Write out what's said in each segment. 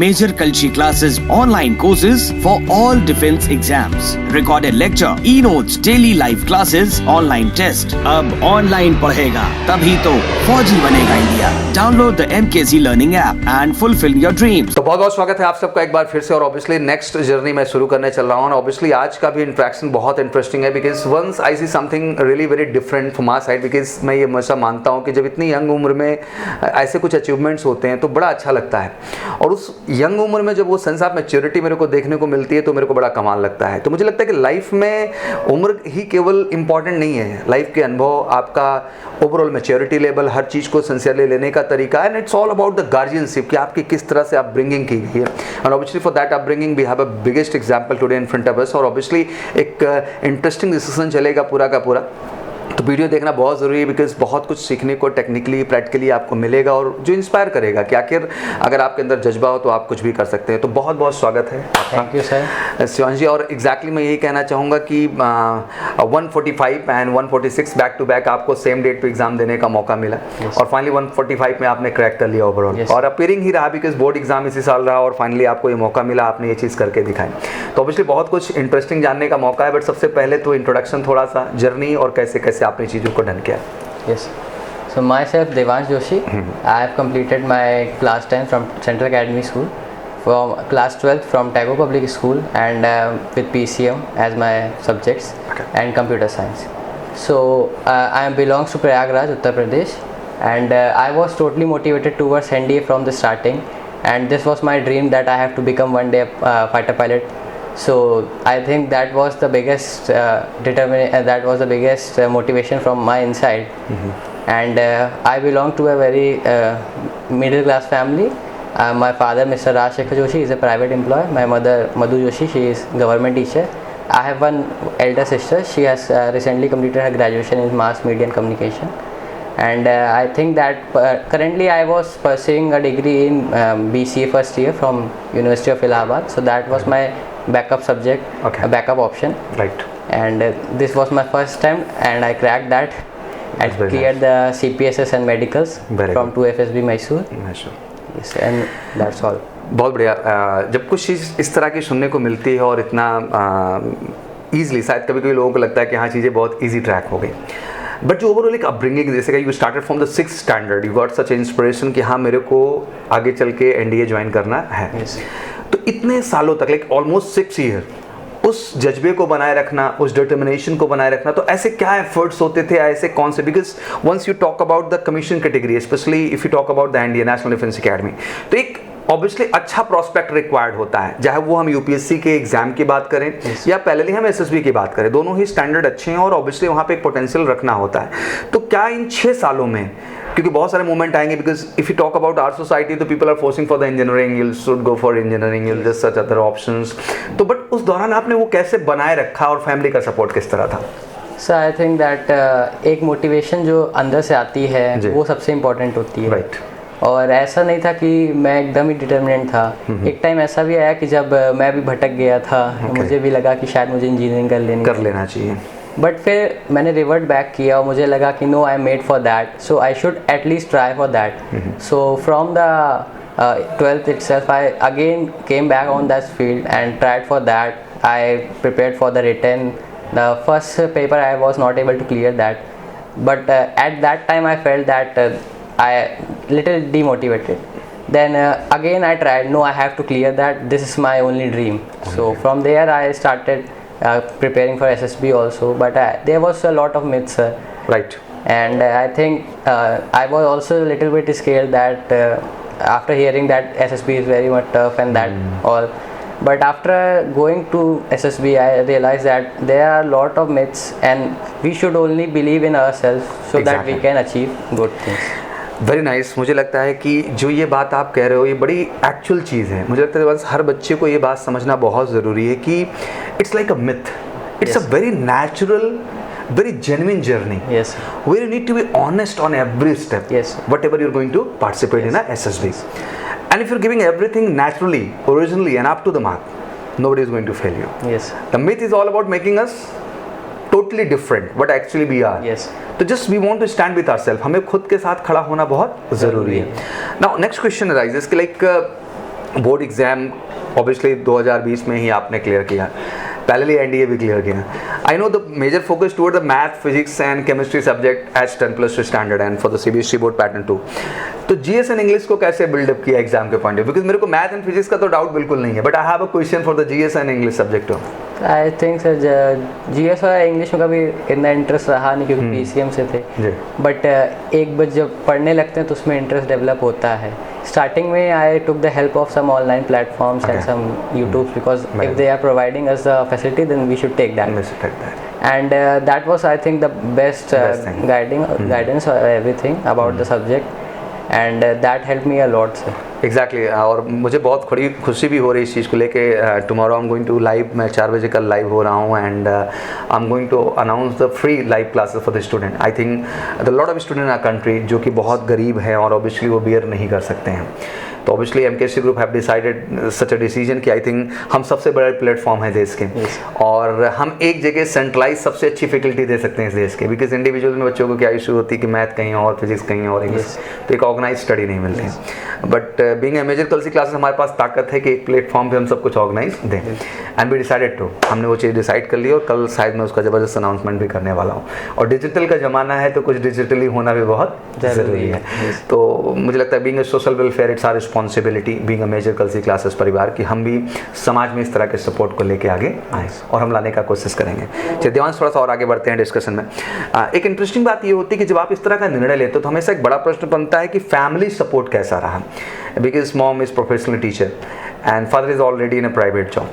Major Kalshi classes, online courses for all defense exams, recorded lecture, e-notes, daily live classes, online test. अब online पढ़ेगा तभी तो फौजी बनेगा India. Download the MKZ Learning app and fulfill your dreams. तो बहुत बहुत स्वागत है आप सबका एक बार फिर से। और ऑब्वियसली नेक्स्ट जर्नी मैं शुरू करने चल रहा हूँ। ऑब्वियसली आज का भी इंटरेक्शन बहुत इंटरेस्टिंग है because once I see something really very different from my side. Because मैं ये हमेशा मानता हूँ कि जब इतनी यंग उम्र में ऐसे कुछ अचीवमेंट्स होते हैं तो बड़ा अच्छा लगता है। और उस यंग उम्र में जब वो सेंस ऑफ मैच्योरिटी मेरे को देखने को मिलती है तो मेरे को बड़ा कमाल लगता है। तो मुझे लगता है कि लाइफ में उम्र ही केवल इंपॉर्टेंट नहीं है, लाइफ के अनुभव, आपका ओवरऑल मैच्योरिटी लेवल, हर चीज़ को सिंसियरली लेने का तरीका है। And it's all about the guardianship कि आपकी किस तरह से अपब्रिंगिंग की गई है। And obviously for that upbringing we have a biggest example today in front of us. और ऑब्वियसली एक इंटरेस्टिंग डिस्कशन चलेगा पूरा का पूरा। तो वीडियो देखना बहुत ज़रूरी है बिकॉज बहुत कुछ सीखने को टेक्निकली प्रैक्टिकली आपको मिलेगा और जो इंस्पायर करेगा कि आखिर अगर आपके अंदर जज्बा हो तो आप कुछ भी कर सकते हैं। तो बहुत बहुत स्वागत है। Thank you sir. Shivansh ji, और एग्जैक्टली मैं यही कहना चाहूँगा कि 145 एंड 146 बैक टू बैक आपको सेम डेट पे एग्जाम देने का मौका मिला। और फाइनली 145 में आपने क्रैक कर लिया ओवरऑल। और अपीयरिंग ही रहा बिकॉज बोर्ड एग्जाम इसी साल रहा और फाइनली आपको ये मौका मिला, आपने ये चीज़ करके दिखाई। तो ऑब्वियसली बहुत कुछ इंटरेस्टिंग जानने का मौका है। बट सबसे पहले तो इंट्रोडक्शन थोड़ा सा जर्नी और कैसे कैसे आपने चीज़ों को डन किया। Yes. So myself Devansh Joshi. I have completed my class 10 from Central Academy School, from class 12 from Tagore Public School, and with PCM as my subjects and computer science. So I belongs to Prayagraj, Uttar Pradesh, and I was totally motivated towards NDA from the starting, and this was my dream that I have to become one day a fighter pilot. So I think that was the biggest that was the biggest motivation from my inside. And I belong to a very middle class family. My father, Mr. Raj Shekhar Joshi, is a private employee. My mother, Madhu Joshi, she is government teacher. I have one elder sister. She has recently completed her graduation in mass media and communication. And I think that currently I was pursuing a degree in BCA first year from University of Allahabad. So that was my backup subject, a backup option. Right. And this was my first time and I cracked that. I cleared the CPSS and medicals from 2FSB Mysore. Yes, and that's all. बहुत बढ़िया। जब कुछ चीज़ इस तरह की सुनने को मिलती है और इतना ईजिली, शायद कभी कभी लोगों को लगता है कि हाँ चीज़ें बहुत ईजी ट्रैक हो गई। बट जो ओवरऑल एक अपब्रिंगिंग, जैसे कि you started from the 6th standard, you got such inspiration कि हाँ मेरे को आगे चल के एनडीए ज्वाइन करना है। तो इतने सालों तक, लाइक ऑलमोस्ट 6 ईयर, उस जज्बे को बनाए रखना, उस डिटर्मिनेशन को बनाए रखना, तो ऐसे क्या एफर्ट्स होते थे, ऐसे कौन से? Because once you talk about the commission category, specially if you talk about the NDA national defence academy, तो एक ऑब्वियसली अच्छा प्रोस्पेक्ट रिक्वायर्ड होता है, चाहे वो हम यूपीएससी के एग्जाम की बात करें या पहले हम एसएसबी की बात करें, दोनों ही स्टैंडर्ड अच्छे हैं और ऑब्वियसली वहाँ पे एक पोटेंशियल रखना होता है। तो क्या इन 6 सालों में, क्योंकि बहुत सारे मूवमेंट आएंगे, because if you talk about our society तो people are forcing for the engineering, you should go for engineering, you just search other options. तो बट उस दौरान आपने वो कैसे बनाए रखा और फैमिली का सपोर्ट किस तरह था? सर आई थिंक दैट एक मोटिवेशन जो अंदर से आती है वो सबसे इम्पोर्टेंट होती है। राइट। और ऐसा नहीं था कि मैं एकदम ही डिटर्मिनेंट था। एक टाइम ऐसा भी आया कि जब मैं भी भटक गया था, मुझे भी लगा कि शायद मुझे इंजीनियरिंग कर लेना चाहिए। बट फिर मैंने रिवर्ट बैक किया और मुझे लगा कि no, I am made for that, so I should at least try for that. So from the 12th itself I again came back on that field and tried for that. I prepared for the written. The first paper I was not able to clear that, but at that time I felt that I little demotivated. Then again I tried, no, I have to clear that, this is my only dream. So from there I started preparing for SSB also, but there was a lot of myths. Right. And I think I was also a little bit scared that after hearing that SSB is very much tough and that all. But after going to SSB I realized that there are a lot of myths and we should only believe in ourselves so that we can achieve good things. Very nice. मुझे लगता है कि जो ये बात आप कह रहे हो ये बड़ी एक्चुअल चीज़ है। मुझे लगता है बस हर बच्चे को ये बात समझना बहुत ज़रूरी है कि it's like a myth, it's a very natural, very genuine journey. Yes. Where you need to be honest on every step. Yes. Whatever you're going to participate in a SSB. And if you're giving everything naturally, originally and up to the mark, nobody is going to fail you. Yes. The myth is all about making us totally different what actually we are. Yes. तो just we want to stand with ourselves. हमें खुद के साथ खड़ा होना बहुत ज़रूरी है. Now next question arises कि like बोर्ड एग्ज़ाम ऑब्वियसली 2020 में ही आपने क्लियर किया, पैरेलली एनडीए भी क्लियर किया. I know the major focus toward the math, physics and chemistry subject as 10+2 standard and for the CBSE board pattern 2. तो GS and English को कैसे buildup किया exam के पॉइंट ऑफ व्यू? बिकॉज मेरे को math and physics का तो doubt बिल्कुल नहीं है, but I have a question for the GS and English subject. I think sir GS और इंग्लिश में कभी इतना इंटरेस्ट रहा नहीं क्योंकि पीसीएम से थे. बट एक बार जब पढ़ने लगते हैं तो उसमें इंटरेस्ट डेवलप होता है. स्टार्टिंग में I took the help of some online platforms and some YouTube, because if they are providing us the facility then we should take that. And that was, I think, the best guidance or everything about the subject, and that helped me a lot, sir. Exactly. और मुझे बहुत खुशी भी हो रही है इस चीज़ को लेके. Tomorrow I am going to live, मैं 4 बजे कल लाइव हो रहा हूँ, and I am going to announce the free live classes for the student. I think the lot of student in our country जो कि बहुत गरीब हैं और ऑब्वियसली वो बियर नहीं कर सकते हैं. तो obviously MKSC group have decided such a decision कि आई थिंक हम सबसे बड़ा प्लेटफॉर्म है देश के, और हम एक जगह सेंट्रलाइज सबसे अच्छी फैकल्टी दे सकते हैं इस देश के. बिकॉज इंडिविजुअल में बच्चों को क्या इशू होती है कि मैथ कहीं और, फिजिक्स कहीं और, इंग्लिश, तो एक ऑर्गेनाइज स्टडी नहीं मिलती. But being a major Kalshi classes हमारे पास ताकत है कि एक प्लेटफॉर्म पे हम सब कुछ ऑर्गेनाइज दें, एंड वी डिसाइडेड टू. हमने वो चीज़ डिसाइड कर ली और कल शायद मैं उसका ज़बरदस्त अनाउंसमेंट भी करने वाला हूँ. और डिजिटल का ज़माना है तो कुछ डिजिटली होना भी बहुत ज़रूरी है. तो मुझे लगता है being a social welfare it's our responsibility, being a major Kalshi classes परिवार की, हम भी समाज में इस तरह के सपोर्ट को लेके आगे आए और हम लाने का कोशिश करेंगे. चलिए देवांश, थोड़ा सा और आगे बढ़ते हैं डिस्कशन में. एक इंटरेस्टिंग बात ये होती है कि जब आप इस तरह का निर्णय लेते हो तो हमेशा एक बड़ा प्रश्न बनता है कि फैमिली सपोर्ट कैसा रहा. Because mom is professional teacher and father is already in a private job.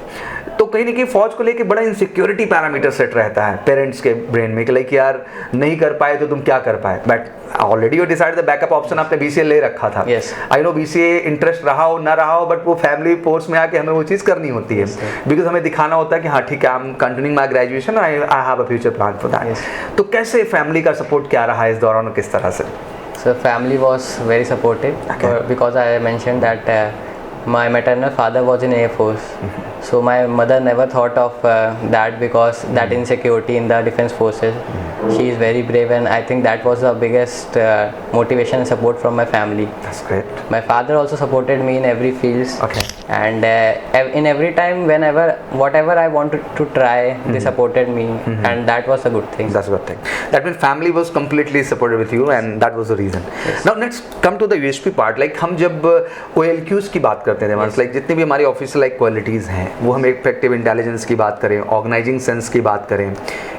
तो कहीं ना कहीं फौज को लेके बड़ा इनसिक्योरिटी पैरामीटर सेट रहता है पेरेंट्स के ब्रेन में कि लाइक यार नहीं कर पाए तो तुम क्या कर पाए. But already you decide the backup option आपने बीसीए ले रखा था. आई नो बीसीए इंटरेस्ट रहा हो ना रहा हो, बट वो फैमिली फोर्स में आके हमें वो चीज़ करनी होती है. बिकॉज हमें दिखाना होता है कि हाँ ठीक है, I am continuing my graduation, I have a future plan for that. तो कैसे फैमिली का सपोर्ट क्या रहा है इस दौरान और किस तरह से? So family was very supportive, because I mentioned that my maternal father was in Air Force. So my mother never thought of that, because that insecurity in the defense forces. She is very brave, and I think that was the biggest motivation and support from my family. That's great. My father also supported me in every field. Okay. And in every time, whenever whatever I wanted to try, they supported me, and that was a good thing. That's a good thing. That means family was completely supportive with you, and that was the reason. Yes. Now let's come to the USP part. Like हम जब OLQs की बात करते हैं, like जितनी भी हमारी official like qualities हैं, वो हम इफेक्टिव इंटेलिजेंस की बात करें, ऑर्गेनाइजिंग सेंस की बात करें,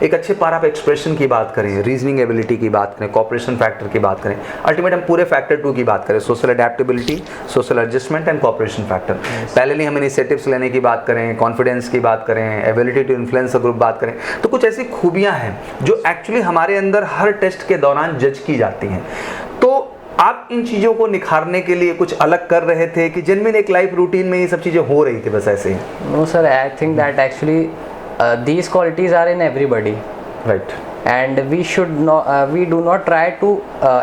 एक अच्छे पावर ऑफ एक्सप्रेशन की बात करें, रीजनिंग एबिलिटी की बात करें, कॉपरेशन फैक्टर की बात करें, अल्टीमेट हम पूरे फैक्टर 2 की बात करें, social adaptability, social adjustment and cooperation factor. पहले हम इनिशिएटिव्स लेने की बात करें, कॉन्फिडेंस की बात करें, ability to influence a group बात करें, तो कुछ ऐसी खूबियाँ हैं जो एक्चुअली हमारे अंदर हर टेस्ट के दौरान जज की जाती हैं. तो आप इन चीज़ों को निखारने के लिए कुछ अलग कर रहे थे कि जेन्युइन एक लाइफ रूटीन में ये सब चीज़ें हो रही थी बस ऐसे ही? No sir, I think that actually these qualities are in everybody. Right. And we do not try to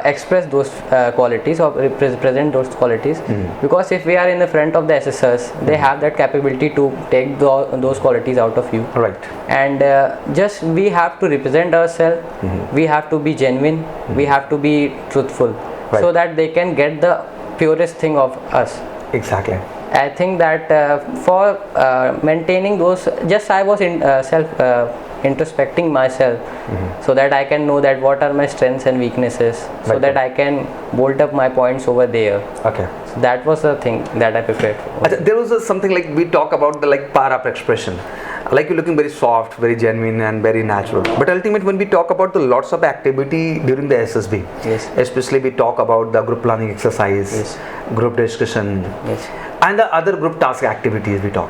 express those qualities or present those qualities, because if we are in the front of the SSRs, they have that capability to take those qualities out of you. Right. And just we have to represent ourselves. We have to be genuine. We have to be truthful, so that they can get the purest thing of us. Exactly. I think that for maintaining those, just I was introspecting myself, so that I can know that what are my strengths and weaknesses, so that I can bolt up my points over there. Okay. So that was the thing that I prepared for. There was something like we talk about the like power up expression, like you're looking very soft, very genuine and very natural, but ultimately when we talk about the lots of activity during the SSB, especially we talk about the group planning exercise, group discussion, and the other group task activities we talk.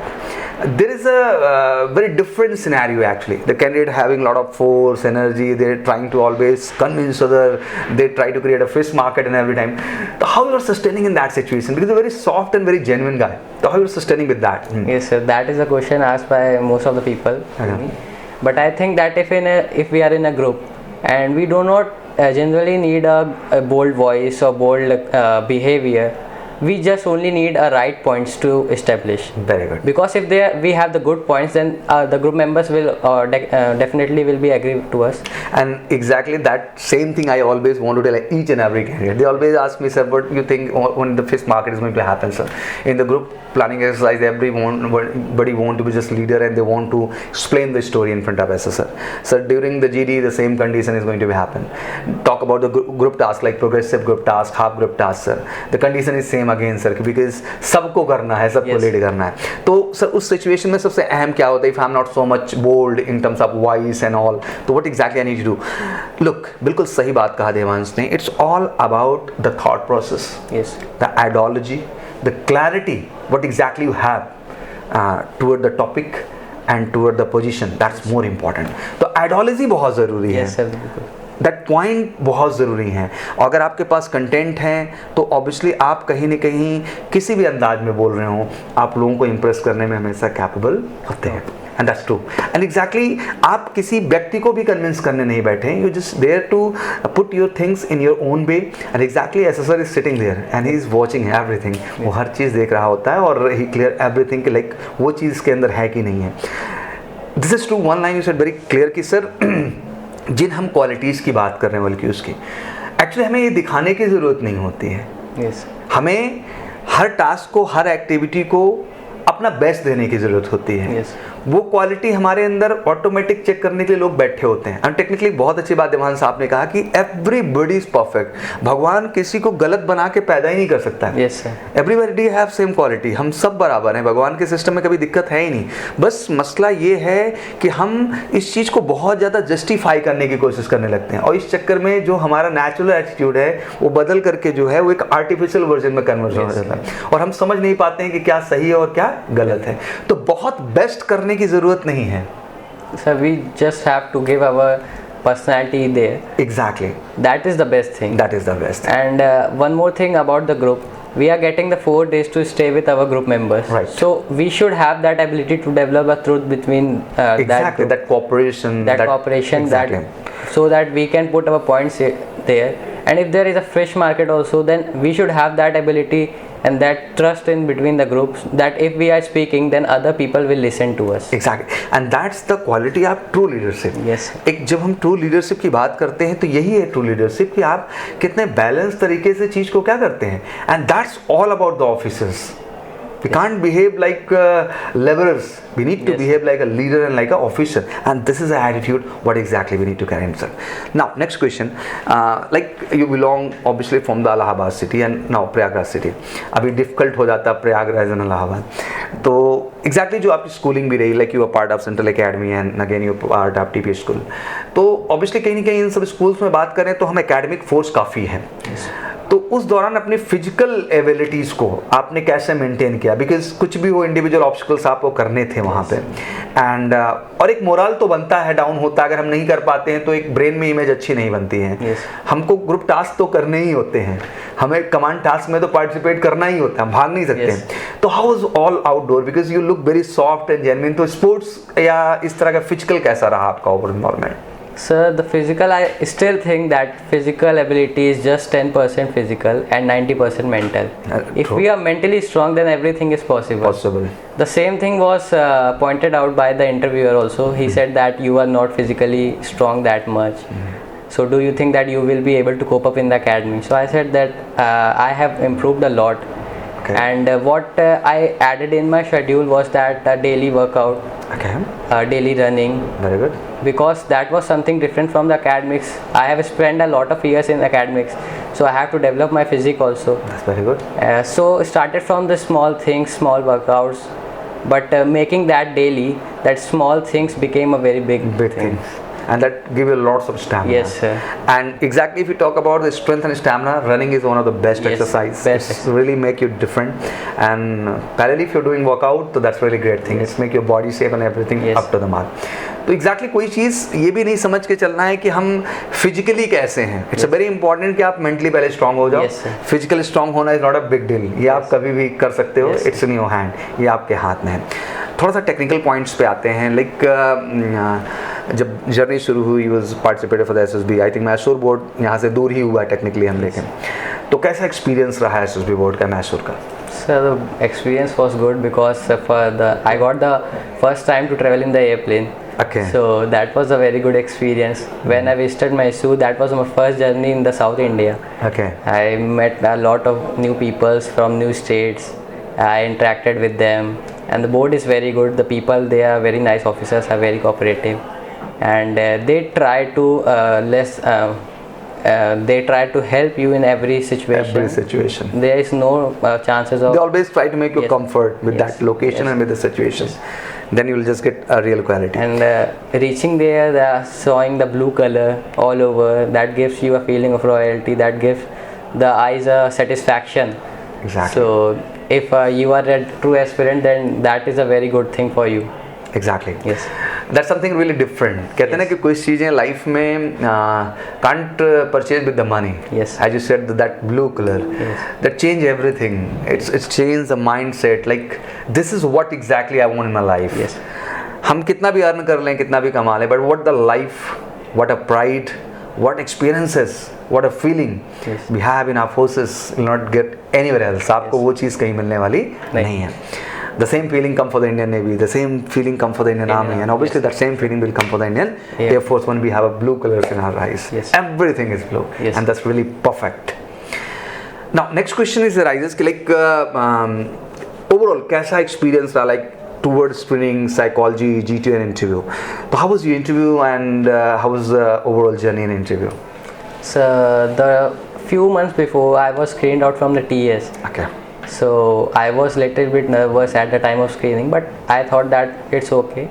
There is a very different scenario actually. The candidate having a lot of force, energy, they're trying to always convince other, they try to create a fish market and every time. So how you are sustaining in that situation? Because you're a very soft and very genuine guy. So how you are sustaining with that? Yes sir, that is a question asked by most of the people. But I think that if we are in a group and we do not generally need a bold voice or bold behavior, we just only need a right points to establish. Very good. Because if we have the good points, then the group members will definitely will be agree to us. And exactly that same thing I always want to tell each and every candidate. They always ask me, sir, what you think when the fish market is going to happen, sir? In the group planning exercise, everybody want to be just leader and they want to explain the story in front of SSR. Sir, during the GD, the same condition is going to be happen. Talk about the group task like progressive group task, half group task, sir. The condition is same again, sir, because सबको करना है, सबको lead करना है. तो sir उस situation में सबसे अहम क्या होता है? If I'm not so much bold in terms of voice and all, तो what exactly I need to do? Look, बिल्कुल सही बात कहा देवांश ने. It's all about the thought process, Yes. the ideology, the clarity, what exactly you have toward the topic and toward the position. That's more important. तो ideology बहुत ज़रूरी है. Yes, sir. बिल्कुल. दैट पॉइंट बहुत ज़रूरी है. और अगर आपके पास कंटेंट है तो ऑब्वियसली आप कहीं ना कहीं किसी भी अंदाज में बोल रहे हो, आप लोगों को इम्प्रेस करने में हमेशा कैपेबल होते हैं. And that's true. And exactly आप किसी व्यक्ति को भी कन्विंस करने नहीं बैठे. You just there to put your things in your own way. And exactly SSR is sitting there and he is watching everything. वो हर चीज़ देख रहा होता है और ही क्लियर एवरीथिंग कि लाइक वो चीज़ इसके अंदर है कि नहीं है. This is true. One line you said very clear कि सर जिन हम क्वालिटीज़ की बात कर रहे हैं बल्कि उसकी एक्चुअली हमें ये दिखाने की ज़रूरत नहीं होती है. Yes. हमें हर टास्क को, हर एक्टिविटी को अपना बेस्ट देने की ज़रूरत होती है. Yes. वो क्वालिटी हमारे अंदर ऑटोमेटिक चेक करने के लिए लोग बैठे होते हैं. एंड टेक्निकली बहुत अच्छी बात देवान साहब ने कहा कि एवरीबॉडी इज परफेक्ट. भगवान किसी को गलत बना के पैदा ही नहीं कर सकता है. Yes, sir. Everybody have same quality. हम सब बराबर हैं. भगवान के सिस्टम में कभी दिक्कत है ही नहीं. बस मसला ये है कि हम इस चीज़ को बहुत ज़्यादा जस्टिफाई करने की कोशिश करने लगते हैं और इस चक्कर में जो हमारा नेचुरल एटीट्यूड है वो बदल करके जो है वो एक आर्टिफिशियल वर्जन में कन्वर्ट हो जाता है और हम समझ नहीं पाते हैं कि क्या सही है और क्या गलत है. तो बहुत बेस्ट करने की ज़रूरत नहीं है. So we just have to give our personality there. Exactly. That is the best thing. That is the best. And one more thing about the group, we are getting the 4 days to stay with our group members. Right. So we should have that ability to develop a truth between Exactly. that group, That cooperation. that cooperation, Exactly. so that we can put our points there. And if there is a fresh market also, then we should have that ability and that trust in between the groups that if we are speaking, then other people will listen to us. Exactly. And that's the quality of true leadership. Yes. एक जब हम true leadership की बात करते हैं तो यही है ट्रू लीडरशिप कि आप कितने बैलेंस तरीके से चीज़ को क्या करते हैं. And that's all about the officers. We can't behave like laborers. We need to Yes. behave like a leader and like an officer. And this is the attitude what exactly we need to carry himself. Now, next question. Like you belong obviously from the Allahabad city and now Prayagraj city. अभी difficult हो जाता है Prayagraj and Allahabad. तो exactly जो आपकी schooling भी रही, like you were part of Central Academy and again you were part of TPS school. तो obviously कहीं ना कहीं इन सब schools में बात करें तो हम academic force काफ़ी है. तो उस दौरान अपनी फिजिकल एबिलिटीज़ को आपने कैसे मेंटेन किया? बिकॉज कुछ भी हो इंडिविजुअल ऑब्स्टिकल्स आपको करने थे वहाँ पे. एंड और एक मोरल तो बनता है, डाउन होता है. अगर हम नहीं कर पाते हैं तो एक ब्रेन में इमेज अच्छी नहीं बनती है. Yes. हमको ग्रुप टास्क तो करने ही होते हैं, हमें कमांड टास्क में तो पार्टिसिपेट करना ही होता है, हम भाग नहीं सकते. Yes. तो how is all outdoor because you look very soft and genuine. तो स्पोर्ट्स या इस तरह का फिजिकल कैसा रहा आपका over involvement? Sir, the physical, I still think that physical ability is just 10% physical and 90% mental. If True. we are mentally strong, then everything is possible. Possible. The same thing was pointed out by the interviewer also. He said that you are not physically strong that much. So do you think that you will be able to cope up in the academy? So I said that I have improved a lot. Okay. And what I added in my schedule was that daily workout, Okay. daily running, Very good. because that was something different from the academics. I have spent a lot of years in academics, so I have to develop my physique also. That's very good. So started from the small things, small workouts, but making that daily, that small things became a very big thing. And that give you lots of stamina. Yes, sir. And exactly if you talk about the strength and stamina, running is one of the best Yes, exercise. best It's really make you different. And parallelly if you're doing workout, so that's really great thing. It's make your body shape and everything Yes. up to the mark. तो exactly कोई चीज़ ये भी नहीं समझ के चलना है कि हम फिजिकली कैसे हैं. इट्स वेरी इंपॉर्टेंट कि आप मेंटली पहले स्ट्रांग हो जाओ. Yes, sir. फिजिकली स्ट्रांग होना is not a big deal. ये आप कभी भी कर सकते हो. Yes. It's in your hand. ये आपके हाथ में है. थोड़ा सा टेक्निकल पॉइंट्स पे आते हैं. लाइक जब जर्नी शुरू हुई, was participated for the SSB. I think Mysore board यहाँ से दूर ही हुआ टेक्निकली हम लेकिन तो कैसा एक्सपीरियंस रहा है एसएसबी बोर्ड का मैसूर का? So the experience was good because I got the first time to travel in the airplane. Okay. So that was a very good experience. When I visited Mysore, that was my first journey in the South India. Okay. I met a lot of new peoples from new states. I interacted with them, and the board is very good. The people, they are very nice officers, are very cooperative, and they try to they try to help you in every situation. Every situation. There is no chances of. They always try to make you Yes. comfort with Yes. that location Yes. and with the situation. Then you will just get a real quality. And reaching there, showing the blue color all over, that gives you a feeling of royalty. That gives the eyes a satisfaction. Exactly. So if you are a true aspirant, then that is a very good thing for you. Exactly. Yes. That's something really different. कहते हैं ना कि कुछ चीज़ें life में can't purchase with the money. Yes. As you said, that blue color, Yes. that change everything. It's changed the mindset. Like this is what exactly I want in my life. Yes. हम कितना भी earn कर लें, कितना भी कमा लें, but what the life, what a pride, what experiences, what a feeling Yes. we have in our forces will not get anywhere else. आपको वो चीज़ कहीं मिलने वाली नहीं है. The same feeling come for the Indian Navy, the same feeling come for the Indian Army, and obviously Yes. that same feeling will come for the Indian Yeah. Air Force when we have a blue colors in our eyes. Yes. Everything is blue, Yes. and that's really perfect. Now, next question is arises कि like overall कैसा experience रहा like towards screening, psychology, GTO and interview. So how was your interview and how was the overall journey in interview? So the few months before, I was screened out from the TS. Okay. So I was little bit nervous at the time of screening, but I thought that it's okay.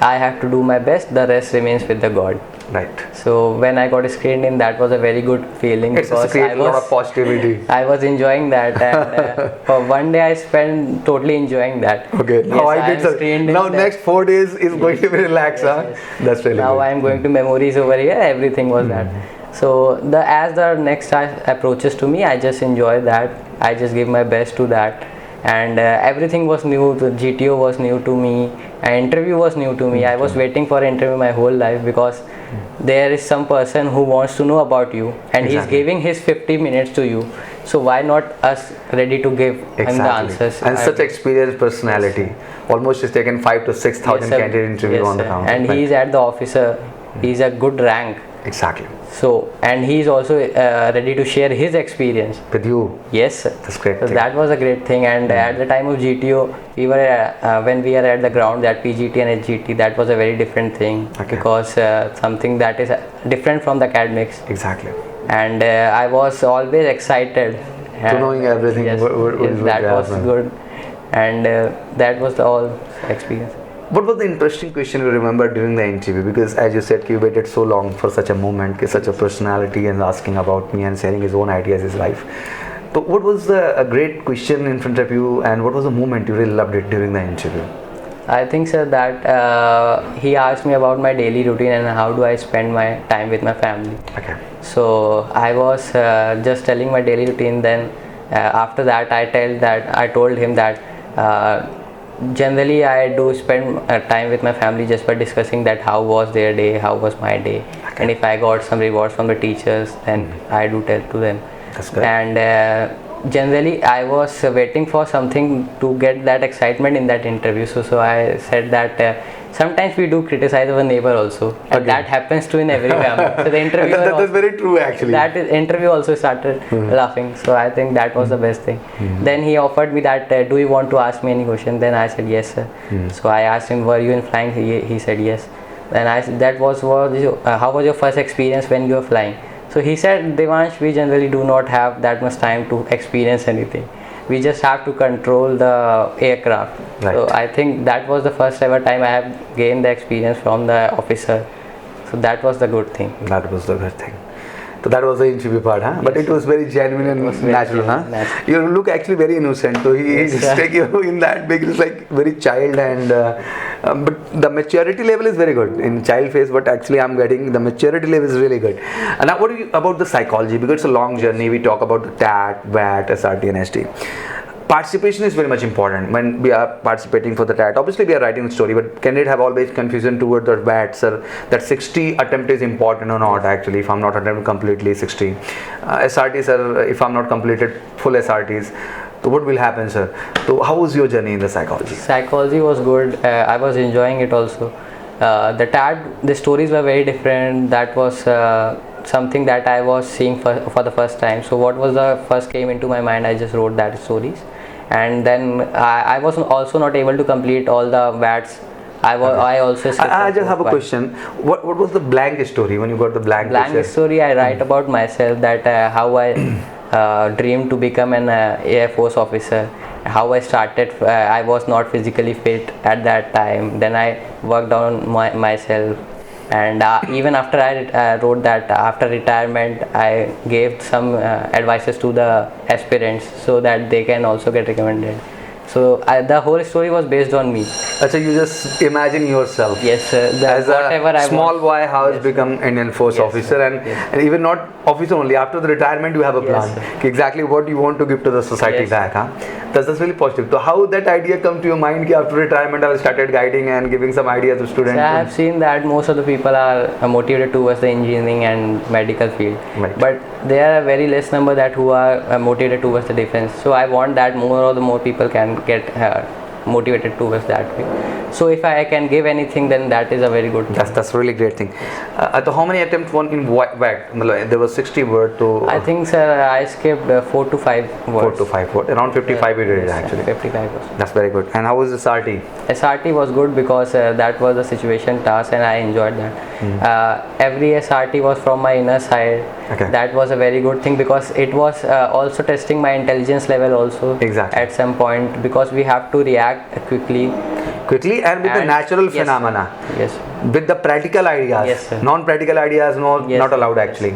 I have to do my best. The rest remains with the God. Right. So when I got screened in, that was a very good feeling It's just create a lot of positivity. I was enjoying that, and for one day I spent totally enjoying that. Okay. Now Yes, I am did the, screened in now that. next 4 days is going to be relaxed, Yes, huh? yes. That's really Now good. I am going to memories over here. Everything was that. So as the next approaches to me, I just enjoy that. I just give my best to that, and everything was new. The GTO was new to me, and interview was new to me. I was waiting for interview my whole life because there is some person who wants to know about you, and he's Exactly. giving his 50 minutes to you. So why not us ready to give him the answers? And such experienced personality. Almost it's taken 5 to 6,000 sir. candidate interview Yes, on the sir. ground. And Right. he's at the officer. He's a good rank. Exactly. So, and he's also ready to share his experience. With you. Yes, sir. That's great So thing. that was a great thing. And at the time of GTO, we were when we are at the ground, that PGT and HGT, that was a very different thing. Okay. Because something that is different from the academics. Exactly. And I was always excited. To knowing everything. Yes, what yes, is that going to was happen. good. And that was the all experience. What was the interesting question you remember during the interview? Because as you said, you waited so long for such a moment, such a personality, and asking about me and sharing his own ideas, his life. So what was a great question in front of you, and what was the moment you really loved it during the interview? I think, sir, that he asked me about my daily routine and how do I spend my time with my family. Okay. So I was just telling my daily routine. Then after that, I told him that generally I do spend time with my family just by discussing that how was their day, how was my day, and if I got some rewards from the teachers, then I do tell to them. That's good. And generally I was waiting for something to get that excitement in that interview. So I said that sometimes we do criticize our neighbor also, and Okay. that happens to in every family. So the interviewer That's very true actually. that is, interview also started laughing. So I think that was the best thing. Then he offered me that do you want to ask me any question? Then I said yes, sir. So I asked him, were you in flying? He said yes. Then I said, how was your first experience when you were flying? So he said, Devansh, we generally do not have that much time to experience anything. We just have to control the aircraft. Right. So I think that was the first ever time I have gained the experience from the officer. So that was the good thing. That was the good thing. So that was the interview part, huh? But it was very genuine and was very natural, huh? genuine, natural. You look actually very innocent. So he Yes, just sir. take you in that big, it's like very child and but the maturity level is very good in child phase. But actually, I'm getting the maturity level is really good. And now, what do you about the psychology? Because it's a long journey. We talk about the TAT, VAT, SRT, and ST. participation is very much important when we are participating for the TAT. Obviously we are writing the story, but candidate have always confusion toward the VAT, sir, that 60 attempt is important or not. Actually, if I'm not attempting completely 60 SRT, sir, if I'm not completed full SRTs, so what will happen, sir? So how was your journey in the psychology? Psychology was good. I was enjoying it also. The TAT, the stories were very different. That was something that I was seeing for the first time. So what was the first came into my mind, I just wrote that stories. And then I was also not able to complete all the VATs. I also I just have a question. What was the blank story when you got the blank story? I write about myself, that how I dreamed to become an Air Force officer. How I started. I was not physically fit at that time. Then I worked on myself, and even after I wrote that, after retirement, I gave some advices to the aspirants so that they can also get recommended. So the whole story was based on me. Achha, you just imagine yourself. Yes, as a small boy, how it's become Indian Force officer, and even not officer only. After the retirement, you have a plan. Exactly what you want to give to the society back. Huh? That's really positive. So how that idea come to your mind? Ki after retirement, I started guiding and giving some ideas to students. So I have seen that most of the people are motivated towards the engineering and medical field, but there are very less number that who are motivated towards the defense. So I want that more people can get motivated towards that way. So if I can give anything, then that is a very good thing. That's really great thing. So how many attempts won in VAT? There was 60 words. I think, sir, I skipped 4 to 5 words. 4 to 5 words. Around 55 we did actually. 55 words. That's very good. And how was the SRT? SRT was good because that was a situation task and I enjoyed that. Every SRT was from my inner side. Okay. That was a very good thing because it was also testing my intelligence level also. Exactly. At some point, because we have to react quickly and with the natural phenomena. Yes. With the practical ideas. Yes, sir. Non-practical ideas not allowed actually.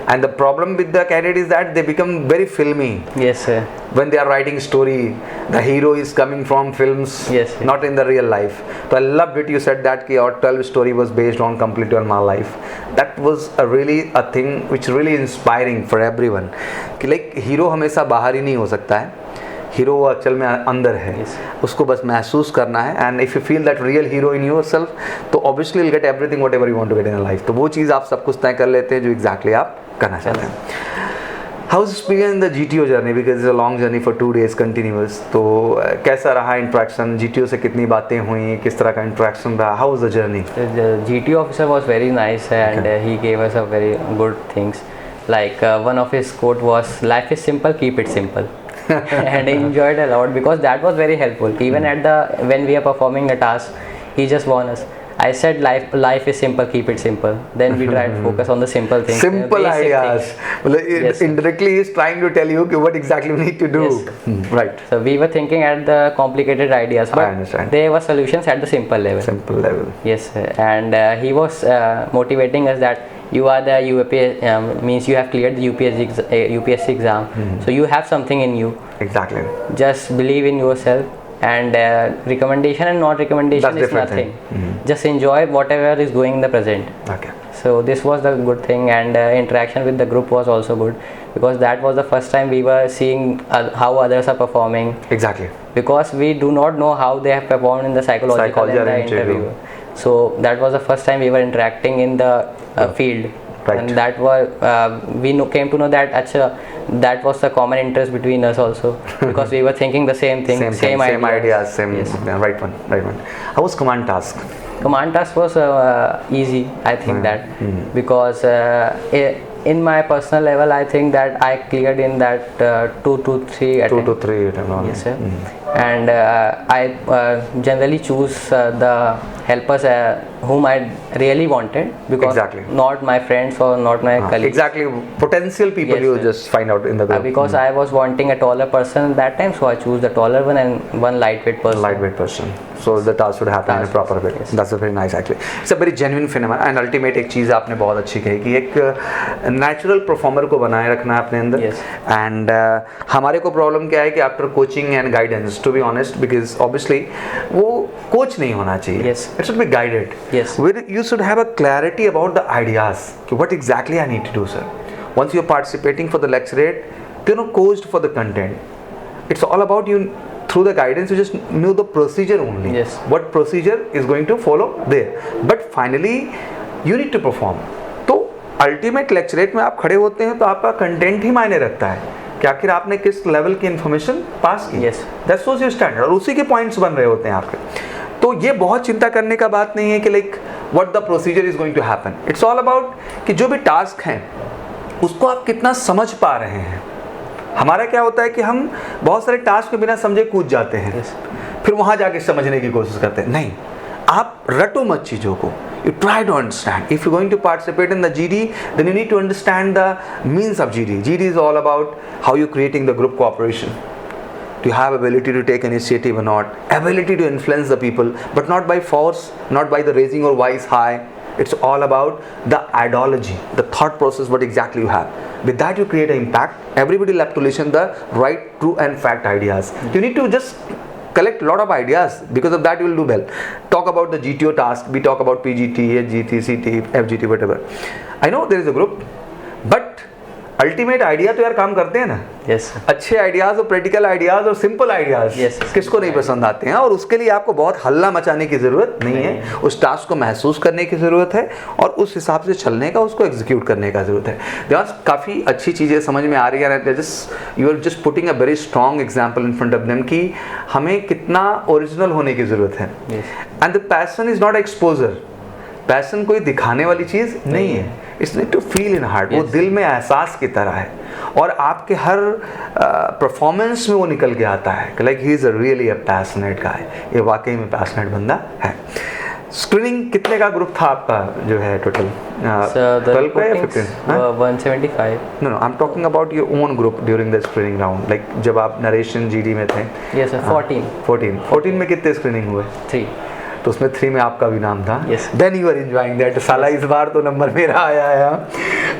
And the problem with the candidate is that they become very filmy. Yes, sir. When they are writing story, the hero is coming from films, not in the real life. So I loved it. You said that our 12 story was based on completely on my life. That was really a thing which really inspiring for everyone. कि like hero हमेशा बाहर ही नहीं हो सकता है. Hero actual में अंदर है, उसको बस महसूस करना है. And if you feel that real hero in yourself, तो obviously will get everything whatever you want to get in life. तो वो चीज़ आप सब कुछ तय कर लेते हैं जो एग्जैक्टली आप करना चाहते हैं. How is experience in the GTO journey, because it's a long journey for 2 days continuous. तो कैसा रहा इंट्रैक्शन? जीटीओ से कितनी बातें हुई, किस तरह का इंट्रैक्शन रहा? How was the journey? The GTO officer was very nice and he gave us a very good things. Like one of his quote was, "Life is simple, keep it simple." And I enjoyed a lot because that was very helpful. Even when we are performing the task, he just warned us. I said life is simple, keep it simple. Then we try to focus on the simple things. Simple ideas. Indirectly he is trying to tell you what exactly we need to do. Right. So we were thinking at the complicated ideas, but I understand. there were solutions at the simple level. Simple level. Yes, and he was motivating us that you are the means you have cleared the UPSC exam. So you have something in you. Exactly. Just believe in yourself. And recommendation and not recommendation is nothing. Just enjoy whatever is going in the present. Okay. So this was the good thing, and interaction with the group was also good because that was the first time we were seeing how others are performing. Exactly. Because we do not know how they have performed in the psychological in the interview. So that was the first time we were interacting in the field. Right. And that was we came to know that that was the common interest between us also because we were thinking the same thing, same ideas. Right one. How was command task? Command task was easy, I think that because in my personal level, I think that I cleared in that 2 to 3 attempts. 2 to 3 attempts. Yes, sir. And I generally choose the helpers whom I really wanted because not my friends or not my colleagues. Exactly, potential people you just find out in the group. Because I was wanting a taller person that time, so I choose the taller one and one lightweight person. So the task should happen in a proper way. That's a very nice actually. It's a very genuine phenomenon. And ultimate एक चीज़ आपने बहुत अच्छी कही कि एक natural performer को बनाए रखना है अपने अंदर. एंड हमारे को प्रॉब्लम क्या है कि after coaching and guidance, to be honest, because obviously वो कोच नहीं होना चाहिए. It should be guided. You should have a clarity about the ideas. What exactly I need to do, sir? Once you're participating for the lecturate, you're not coached for the content. it's all about you through the guidance you just know the procedure only. Yes. What procedure is going to follow there, but finally you need to perform. तो ultimate lecturette में आप खड़े होते हैं तो आपका content ही मायने रखता है कि आखिर आपने किस लेवल की इन्फॉर्मेशन पास की. Yes. That's was your standard और उसी के पॉइंट्स बन रहे होते हैं आपके. तो ये बहुत चिंता करने का बात नहीं है कि like what the procedure is going to happen. It's all about कि जो भी टास्क हैं उसको आप कितना समझ पा रहे हैं. हमारा क्या होता है कि हम बहुत सारे टास्क के बिना समझे कूद जाते हैं. Yes. फिर वहां जाके समझने की कोशिश करते हैं. नहीं, आप रटो मत चीज़ों को. You try to understand. If you're going to participate in the GD, then you need to understand the means of GD. GD is all about how you're creating the group cooperation. Do you have ability to take initiative or not? Ability to influence the people, but not by force, not by the raising your voice high. It's all about the ideology, the thought process, what exactly you have. With that you create an impact. Everybody will have to listen the right, true and fact ideas. You need to just collect a lot of ideas. Because of that you will do well. Talk about the GTO task. We talk about PGT, HGT, CT, FGT, whatever. I know there is a group, but ultimate idea तो यार काम करते हैं ना. Yes. अच्छे ideas और practical ideas और simple ideas Yes. किसको नहीं पसंद आते हैं. और उसके लिए आपको बहुत हल्ला मचाने की जरूरत नहीं है. उस टास्क को महसूस करने की जरूरत है और उस हिसाब से चलने का, उसको एग्जीक्यूट करने का जरूरत है. देवांश, काफ़ी अच्छी चीज़ें समझ में आ रही है. You are just putting a very strong example in front of them कि हमें कितना ओरिजिनल होने की जरूरत है. And the passion is not exposure. Passion कोई दिखाने वाली चीज़ नहीं है. It's need to feel in heart. वो दिल में एहसास की तरह है और आपके हर परफॉर्मेंस में वो निकल के आता है कि like he is a really a passionate guy. ये वाकई में पैशनेट बंदा है. स्क्रीनिंग कितने का ग्रुप था आपका जो है टोटल? 12 का या 15? 175. No I am talking about your own group during the screening round. Like जब आप नरेशन जीडी में थे. Yes sir. 14. में कितने स्क्रीनिंग हुए? 3. तो उसमें 3 में आपका भी नाम था. Yes. Then you are enjoying that. साला इस बार तो नंबर मेरा आया है.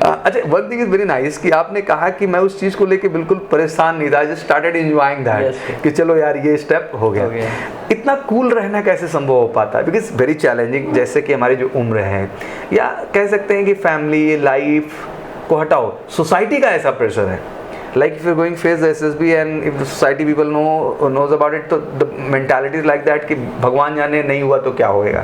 अच्छा, one thing is very nice कि आपने कहा कि मैं उस चीज़ को लेके बिल्कुल परेशान नहीं था. जस्ट स्टार्टेड एंजॉयिंग दैट कि चलो यार ये स्टेप हो गया. इतना कूल रहना कैसे संभव हो पाता है? Because very challenging. जैसे कि हमारी जो उम्र है या कह सकते हैं कि फैमिली लाइफ को हटाओ, सोसाइटी का ऐसा प्रेशर है. Like if you're going face the SSB and if the society people knows about it, तो the mentality is like that कि भगवान जाने नहीं हुआ तो क्या होएगा.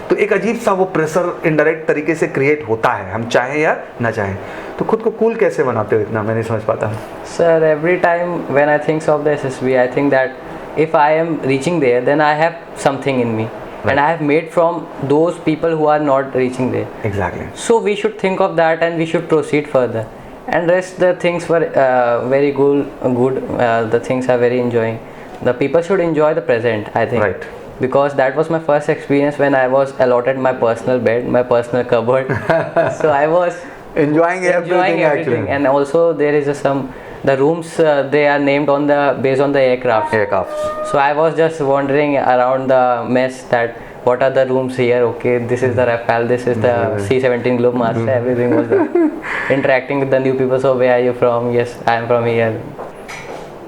तो एक अजीब सा वो प्रेशर इनडायरेक्ट तरीके से क्रिएट होता है, हम चाहें या ना चाहें. तो खुद को कूल कैसे बनाते हो? इतना मैं नहीं समझ पाता. Sir, every time when I think of the SSB, I think that if I am reaching there, then I have something in me. Right. And I have made from those people who are not reaching there. Exactly. So we should think of that and we should proceed further. And rest the things were very good. The things are very enjoying. The people should enjoy the present, I think. Right. Because that was my first experience when I was allotted my personal bed, my personal cupboard. So I was enjoying everything actually. And also there is the rooms they are named based on the aircraft. So I was just wandering around the mess that what are the rooms here. Okay, this is the Rafale, this is the C-17 Globemaster. Everything was there. Interacting with the new people. So where are you from? Yes, I am from here.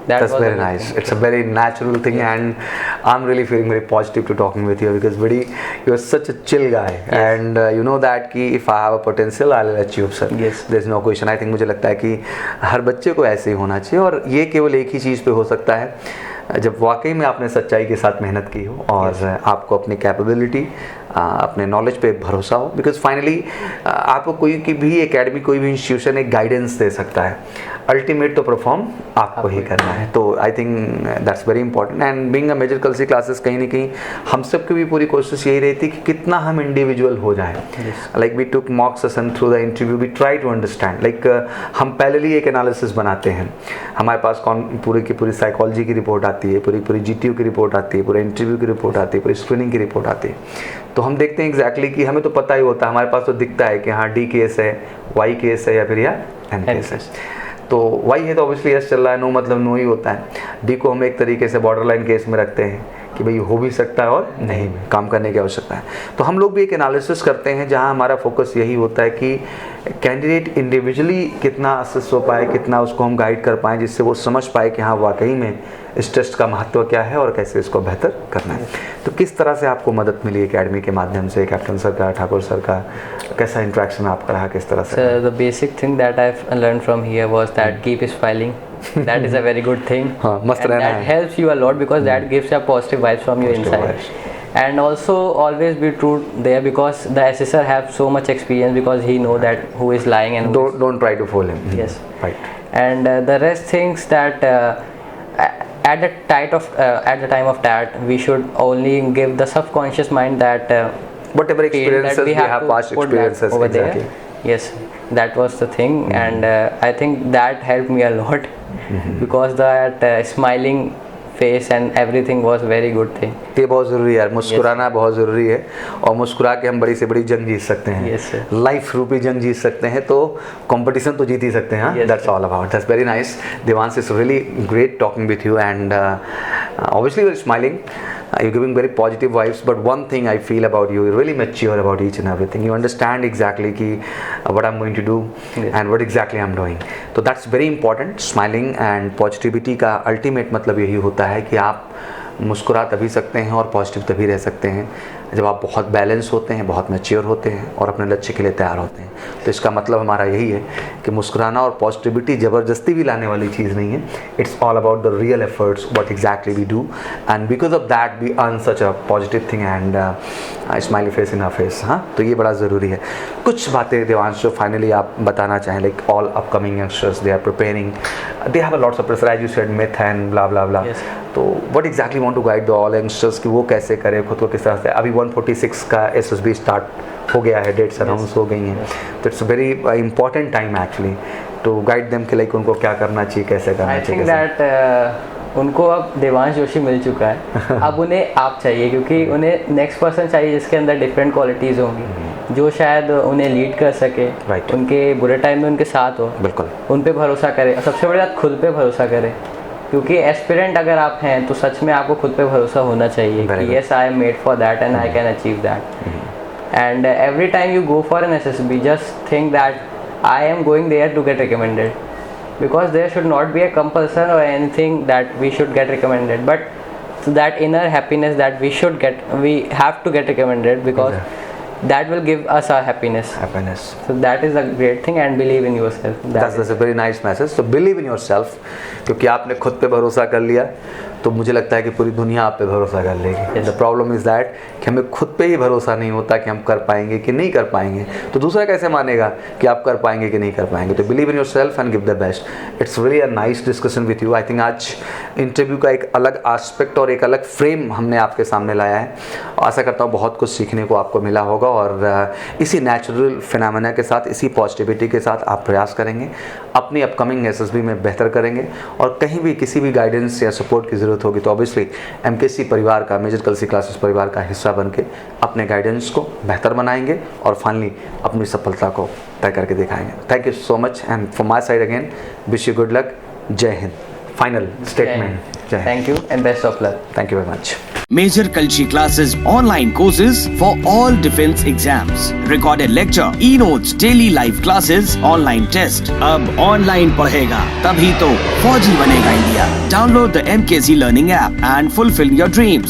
That's very nice. It's a very natural thing. Yeah. And I'm really feeling very positive to talking with you because you're such a chill guy. Yes. And you know that कि if I have a potential, I'll achieve, sir. Yes. There's no question. I think मुझे लगता है कि हर बच्चे को ऐसे ही होना चाहिए और ये केवल एक ही चीज़ पे हो सकता है जब वाकई में आपने सच्चाई के साथ मेहनत की हो और आपको अपनी कैपेबिलिटी, अपने नॉलेज पे भरोसा हो. बिकॉज फाइनली आपको कोई की भी एकेडमी, कोई भी इंस्टीट्यूशन एक गाइडेंस दे सकता है. अल्टीमेट तो परफॉर्म आपको ही करना है. तो I think that's very important. And being a major Kalshi classes कहीं ना कहीं हम सब की भी पूरी कोशिश यही रहती है कि कितना हम इंडिविजुअल हो जाएं. Like we took mock session through the interview. We try to understand. Like हम पहले ही एक एनालिसिस बनाते हैं. हमारे पास पूरी की पूरी साइकोलॉजी की रिपोर्ट आती है, पूरी GTO की रिपोर्ट आती है, पूरे इंटरव्यू की रिपोर्ट आती है, पूरी स्क्रीनिंग की रिपोर्ट आती है. तो हम देखते हैं एग्जैक्टली कि हमें तो पता ही होता है, हमारे पास तो दिखता है कि हाँ D केस है, Y केस है या फिर या N केस है. तो Y है तो ऑब्वियसली यस चल रहा है, नो मतलब नो ही होता है. D को हम एक तरीके से बॉर्डर लाइन केस में रखते हैं कि भाई हो भी सकता है और नहीं भी, काम करने की आवश्यकता है. तो हम लोग भी एक एनालिसिस करते हैं जहां हमारा फोकस यही होता है कि कैंडिडेट इंडिविजुअली कितना असेस हो पाए, कितना उसको हम गाइड कर पाएँ जिससे वो समझ पाए कि हाँ वाकई में इस टेस्ट का महत्व क्या है और कैसे इसको बेहतर करना है. तो किस तरह से आपको मदद मिली एकेडमी के माध्यम से? कैप्टन सर का, ठाकुर सर का कैसा इंटरेक्शन आपका रहा, किस तरह से? So the basic thing that I've learned from here was that keep smiling, that is a very good thing. हाँ, मस्त And रहना that है। helps you a lot because that gives you positive vibes from your Positive inside. vibes. And also always be true there because the assessor have so much experience because he know that who is lying and who is. Don't try to fool him. Yes. Right. And the rest things that at the time of that we should only give the subconscious mind that Whatever feel experiences that we have to past put that experiences, over exactly. there. Yes, that was the thing. And I think that helped me a lot because that smiling face and everything was very good thing. ये बहुत ज़रूरी है यार, मुस्कुराना बहुत ज़रूरी है और मुस्कुरा के हम बड़ी से बड़ी जंग जीत सकते हैं। Yes, sir. लाइफ रूपी जंग जीत सकते हैं, तो कंपटीशन तो जीत ही सकते हैं। Yes, that's all about, that's very nice. Devansh, it's really great talking with you and obviously you're smiling, you're giving very positive vibes, but one thing I feel about you, you're really mature about each and everything. You understand exactly ki, what I'm going to do and what exactly I'm doing. So that's very important. Smiling and positivity का ultimate मतलब यही होता है कि आप मुस्कुरा तभी सकते हैं और पॉजिटिव तभी रह सकते हैं जब आप बहुत बैलेंस होते हैं, बहुत मैच्योर होते हैं और अपने लक्ष्य के लिए तैयार होते हैं। तो इसका मतलब हमारा यही है कि मुस्कुराना और पॉजिटिविटी ज़बरदस्ती भी लाने वाली चीज़ नहीं है। It's all about the real efforts, what exactly we do, and because of that we earn such a positive thing and smiley face in our face. हाँ, तो ये बड़ा ज़रूरी है। कुछ बातें देवांश जो फाइनली आप बताना चाहें, like all upcoming youngsters, they are preparing, they have a lots of pressure, as you said, myth and blah blah blah. तो what exactly want to guide the all youngsters कि वो कैसे करें, खुद को किस तरह से। अभी 146 का SSB स्टार्ट हो गया है, डेट्स अनाउंस हो गई हैं, तो it's very important time actually to guide them कि लाइक उनको क्या करना चाहिए, कैसे करना चाहिए। आई थिंक दैट उनको अब देवांश जोशी मिल चुका है, अब उन्हें आप चाहिए क्योंकि उन्हें नेक्स्ट पर्सन चाहिए जिसके अंदर डिफरेंट क्वालिटीज़ होंगी जो शायद उन्हें लीड कर सके, Right. उनके बुरे टाइम में उनके साथ हो, बिल्कुल। उन पे भरोसा करे और सबसे बड़ी बात खुद पे भरोसा करे, क्योंकि एस्पिरेंट अगर आप हैं तो सच में आपको खुद पे भरोसा होना चाहिए Very कि good. Yes I am made for that and I can achieve that. And every time you go for an SSB, just think that I am going there to get recommended, because there should not be a compulsion or anything that we should get recommended, but that inner happiness that we have to get recommended, because that will give us our happiness. So that is a great thing, and believe in yourself. That's a very nice message. So believe in yourself, क्योंकि आपने खुद पे भरोसा कर लिया तो मुझे लगता है कि पूरी दुनिया आप पे भरोसा कर लेगी। द प्रॉब्लम इज़ दैट कि हमें खुद पे ही भरोसा नहीं होता कि हम कर पाएंगे कि नहीं कर पाएंगे, तो दूसरा कैसे मानेगा कि आप कर पाएंगे कि नहीं कर पाएंगे। तो believe in your self and give the best. It's really a nice discussion with you. I think आज इंटरव्यू का एक अलग एस्पेक्ट और एक अलग फ्रेम हमने आपके सामने लाया है। आशा करता हूँ बहुत कुछ सीखने को आपको मिला होगा और इसी नेचुरल फिनोमेना के साथ, इसी पॉजिटिविटी के साथ आप प्रयास करेंगे, अपनी अपकमिंग SSB में बेहतर करेंगे और कहीं भी किसी भी गाइडेंस या सपोर्ट की ज़रूरत होगी तो ऑब्वियसली MKC परिवार का, मेजर कलसी क्लासेस परिवार का हिस्सा बन के अपने गाइडेंस को बेहतर बनाएंगे और फाइनली अपनी सफलता को तय करके दिखाएंगे। Thank you so much and from my side again wish you good luck. जय हिंद। Final statement. Thank you and best of luck. Thank you very much. Major Kalshi classes, online courses for all defense exams, recorded lecture, e-notes, daily live classes, online test. अब online पढ़ेगा तभी तो फौजी बनेगा India. Download the MKC Learning app and fulfill your dreams.